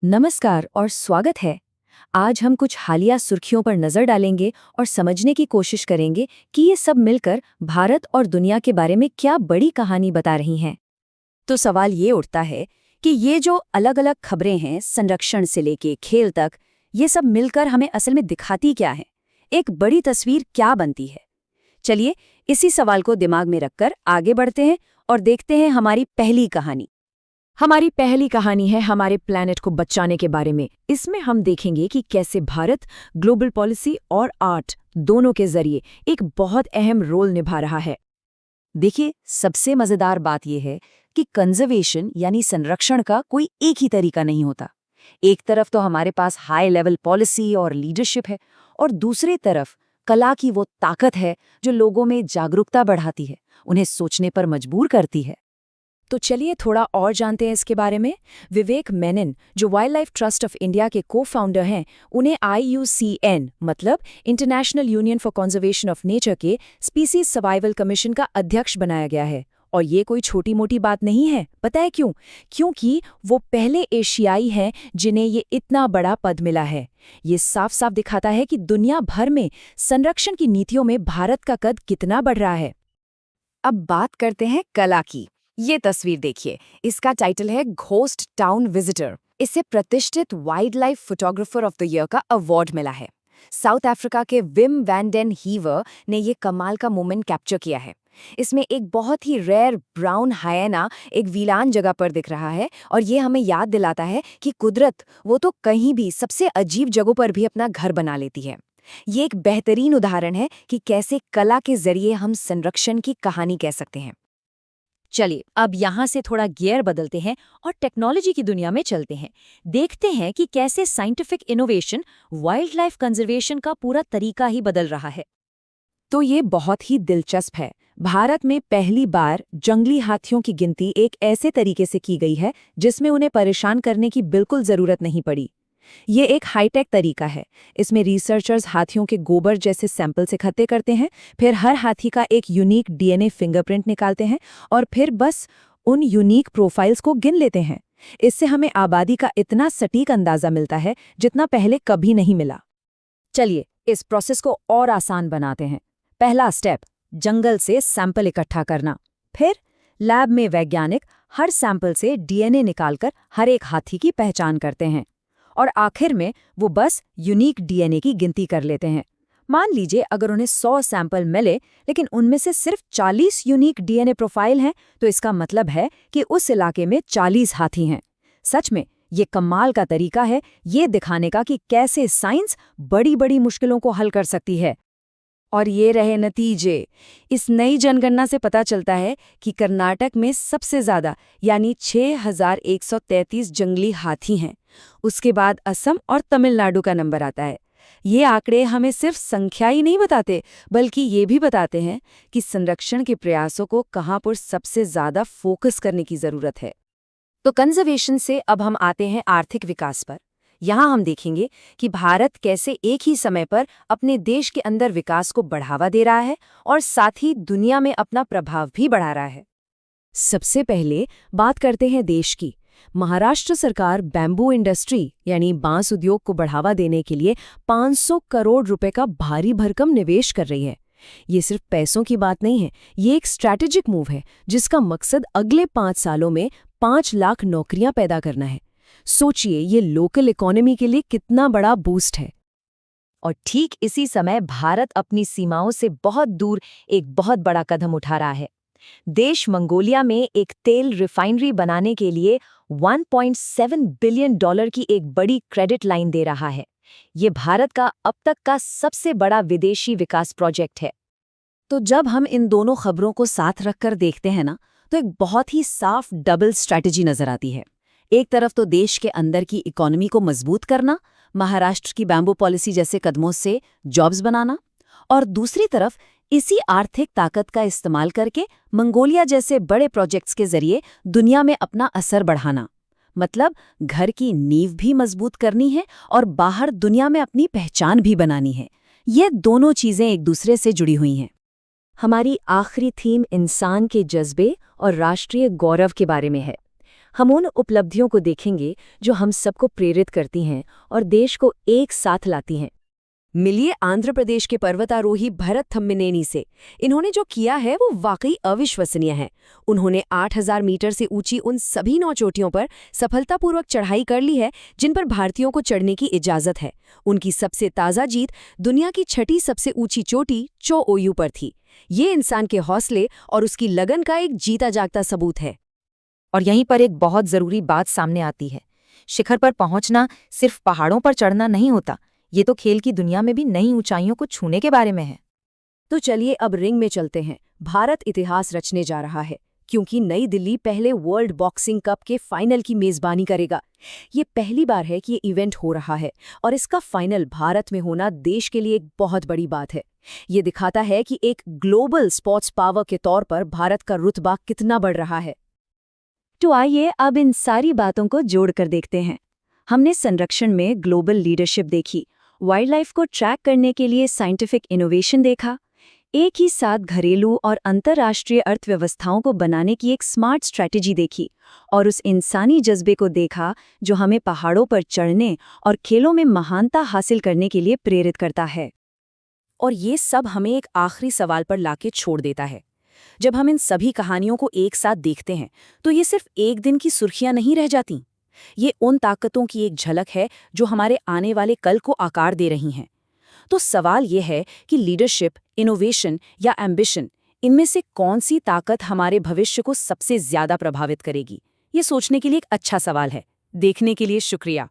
नमस्कार और स्वागत है। आज हम कुछ हालिया सुर्खियों पर नजर डालेंगे और समझने की कोशिश करेंगे कि ये सब मिलकर भारत और दुनिया के बारे में क्या बड़ी कहानी बता रही हैं। तो सवाल ये उठता है कि ये जो अलग-अलग खबरें हैं, संरक्षण से लेके खेल तक, ये सब मिलकर हमें असल में दिखाती क्या है? एक बड़ी तस्वीर क्या बनती है? चलिए, इसी सवाल को दिमाग में रखकर आगे बढ़ते हैं और देखते हैं हमारी पहली कहानी। हमारी पहली कहानी है हमारे प्लैनेट को बचाने के बारे में। इसमें हम देखेंगे कि कैसे भारत ग्लोबल पॉलिसी और आर्ट दोनों के जरिए एक बहुत अहम रोल निभा रहा है। देखिए, सबसे मजेदार बात यह है कि कंजर्वेशन यानी संरक्षण का कोई एक ही तरीका नहीं होता। एक तरफ तो हमारे पास हाई लेवल पॉलिसी और लीडरशिप है, और दूसरी तरफ कला की वो ताकत है जो लोगों में जागरूकता बढ़ाती है, उन्हें सोचने पर मजबूर करती है। तो चलिए थोड़ा और जानते हैं इसके बारे में। विवेक मेनन, जो wild life trust of India के को-फाउंडर हैं, उन्हें IUCN मतलब international union for conservation of nature के स्पीसीज सर्वाइवल कमीशन का अध्यक्ष बनाया गया है। और ये कोई छोटी मोटी बात नहीं है। पता है क्यों? क्योंकि वो पहले एशियाई हैं जिन्हें ये इतना बड़ा पद मिला है। ये साफ साफ दिखाता है कि दुनिया भर में संरक्षण की नीतियों में भारत का कद कितना बढ़ रहा है। अब बात करते हैं कला की। ये तस्वीर देखिए, इसका टाइटल है घोस्ट टाउन विजिटर। इसे प्रतिष्ठित wild life photographer of the year का अवार्ड मिला है। साउथ अफ्रीका के विम वैन डेन हीवर ने ये कमाल का मोमेंट कैप्चर किया है। इसमें एक बहुत ही रेयर ब्राउन हायना एक वीरान जगह पर दिख रहा है, और ये हमें याद दिलाता है कि कुदरत वो तो कहीं भी सबसे अजीब जगहों पर भी अपना घर बना लेती है। ये एक बेहतरीन उदाहरण है कि कैसे कला के जरिए हम संरक्षण की कहानी कह सकते हैं। चलिए, अब यहाँ से थोड़ा गियर बदलते हैं और टेक्नोलॉजी की दुनिया में चलते हैं। देखते हैं कि कैसे scientific innovation wild life conservation का पूरा तरीका ही बदल रहा है। तो ये बहुत ही दिलचस्प है। भारत में पहली बार जंगली हाथियों की गिनती एक ऐसे तरीके से की गई है जिसमें उन्हें परेशान करने की बिल्कुल जरूरत नहीं पड़ी। ये एक हाईटेक तरीका है। इसमें रिसर्चर्स हाथियों के गोबर जैसे सैंपल्स इकट्ठे करते हैं, फिर हर हाथी का एक यूनिक DNA फिंगरप्रिंट निकालते हैं और फिर बस उन यूनिक प्रोफाइल्स को गिन लेते हैं। इससे हमें आबादी का इतना सटीक अंदाजा मिलता है जितना पहले कभी नहीं मिला। चलिए, इस प्रोसेस को और आसान बनाते हैं। पहला स्टेप, जंगल से सैंपल इकट्ठा करना। फिर लैब में वैज्ञानिक हर सैंपल से DNA निकालकर हर एक हाथी की पहचान करते हैं, और आखिर में वो बस यूनिक DNA की गिनती कर लेते हैं। मान लीजिए अगर उन्हें 100 सैंपल मिले लेकिन उनमें से सिर्फ 40 यूनिक DNA प्रोफाइल हैं, तो इसका मतलब है कि उस इलाके में 40 हाथी हैं। सच में ये कमाल का तरीका है ये दिखाने का कि कैसे साइंस बड़ी बड़ी मुश्किलों को हल कर सकती है। और ये रहे नतीजे। इस नई जनगणना से पता चलता है कि कर्नाटक में सबसे ज्यादा यानी 6133 जंगली हाथी हैं। उसके बाद असम और तमिलनाडु का नंबर आता है। ये आंकड़े हमें सिर्फ संख्या ही नहीं बताते, बल्कि ये भी बताते हैं कि संरक्षण के प्रयासों को कहाँ पर सबसे ज्यादा फोकस करने की जरूरत है। तो कंजर्वेशन से अब हम आते हैं आर्थिक विकास पर। यहाँ हम देखेंगे कि भारत कैसे एक ही समय पर अपने देश के अंदर विकास को बढ़ावा दे रहा है और साथ ही दुनिया में अपना प्रभाव भी बढ़ा रहा है। सबसे पहले बात करते हैं देश की। महाराष्ट्र सरकार बैम्बू इंडस्ट्री यानी बांस उद्योग को बढ़ावा देने के लिए 500 करोड़ रुपए का भारी भरकम निवेश कर रही है। ये सिर्फ पैसों की बात नहीं है, ये एक स्ट्रैटेजिक मूव है जिसका मकसद अगले 5 सालों में 5 लाख नौकरियां पैदा करना है। सोचिए, ये लोकल इकोनॉमी के लिए कितना बड़ा बूस्ट है। और ठीक इसी समय भारत अपनी सीमाओं से बहुत दूर एक बहुत बड़ा कदम उठा रहा है। देश मंगोलिया में एक तेल रिफाइनरी बनाने के लिए $1.7 बिलियन की एक बड़ी क्रेडिट लाइन दे रहा है। ये भारत का अब तक का सबसे बड़ा विदेशी विकास प्रोजेक्ट है। तो जब हम इन दोनों खबरों को साथ रखकर देखते हैं ना, तो एक बहुत ही साफ डबल स्ट्रैटेजी नजर आती है। एक तरफ तो देश के अंदर की इकोनॉमी को मजबूत करना, महाराष्ट्र की बैम्बू पॉलिसी जैसे कदमों से जॉब्स बनाना, और दूसरी तरफ इसी आर्थिक ताकत का इस्तेमाल करके मंगोलिया जैसे बड़े प्रोजेक्ट्स के जरिए दुनिया में अपना असर बढ़ाना। मतलब घर की नींव भी मजबूत करनी है और बाहर दुनिया में अपनी पहचान भी बनानी है। ये दोनों चीजें एक दूसरे से जुड़ी हुई हैं। हमारी आखिरी थीम इंसान के जज्बे और राष्ट्रीय गौरव के बारे में है। हम उन उपलब्धियों को देखेंगे जो हम सबको प्रेरित करती हैं और देश को एक साथ लाती हैं। मिलिए आंध्र प्रदेश के पर्वतारोही भरत थम्मिनेनी से। इन्होंने जो किया है वो वाकई अविश्वसनीय है। उन्होंने 8000 मीटर से ऊंची उन सभी 9 चोटियों पर सफलतापूर्वक चढ़ाई कर ली है जिन पर भारतीयों को चढ़ने की इजाजत है। उनकी सबसे ताज़ा जीत दुनिया की 6ठी सबसे ऊंची चोटी चो ओयू पर थी। ये इंसान के हौसले और उसकी लगन का एक जीता जागता सबूत है। और यहीं पर एक बहुत ज़रूरी बात सामने आती है। शिखर पर पहुंचना सिर्फ पहाड़ों पर चढ़ना नहीं होता, ये तो खेल की दुनिया में भी नई ऊंचाइयों को छूने के बारे में है। तो चलिए अब रिंग में चलते हैं। भारत इतिहास रचने जा रहा है क्योंकि नई दिल्ली पहले वर्ल्ड बॉक्सिंग कप के फाइनल की मेजबानी करेगा। ये पहली बार है कि ये इवेंट हो रहा है और इसका फाइनल भारत में होना देश के लिए एक बहुत बड़ी बात है। ये दिखाता है कि एक ग्लोबल स्पोर्ट्स पावर के तौर पर भारत का रुतबा कितना बढ़ रहा है। तो आइए अब इन सारी बातों को जोड़कर देखते हैं। हमने संरक्षण में ग्लोबल लीडरशिप देखी, वाइल्ड लाइफ को ट्रैक करने के लिए साइंटिफिक इनोवेशन देखा, एक ही साथ घरेलू और अंतर्राष्ट्रीय अर्थव्यवस्थाओं को बनाने की एक स्मार्ट स्ट्रैटेजी देखी, और उस इंसानी जज्बे को देखा जो हमें पहाड़ों पर चढ़ने और खेलों में महानता हासिल करने के लिए प्रेरित करता है। और ये सब हमें एक आखिरी सवाल पर लाके छोड़ देता है। जब हम इन सभी कहानियों को एक साथ देखते हैं तो ये सिर्फ एक दिन की सुर्खियां नहीं रह जाती। ये उन ताकतों की एक झलक है जो हमारे आने वाले कल को आकार दे रही हैं। तो सवाल ये है कि लीडरशिप, इनोवेशन या एम्बिशन, इनमें से कौन सी ताकत हमारे भविष्य को सबसे ज्यादा प्रभावित करेगी? ये सोचने के लिए एक अच्छा सवाल है। देखने के लिए शुक्रिया।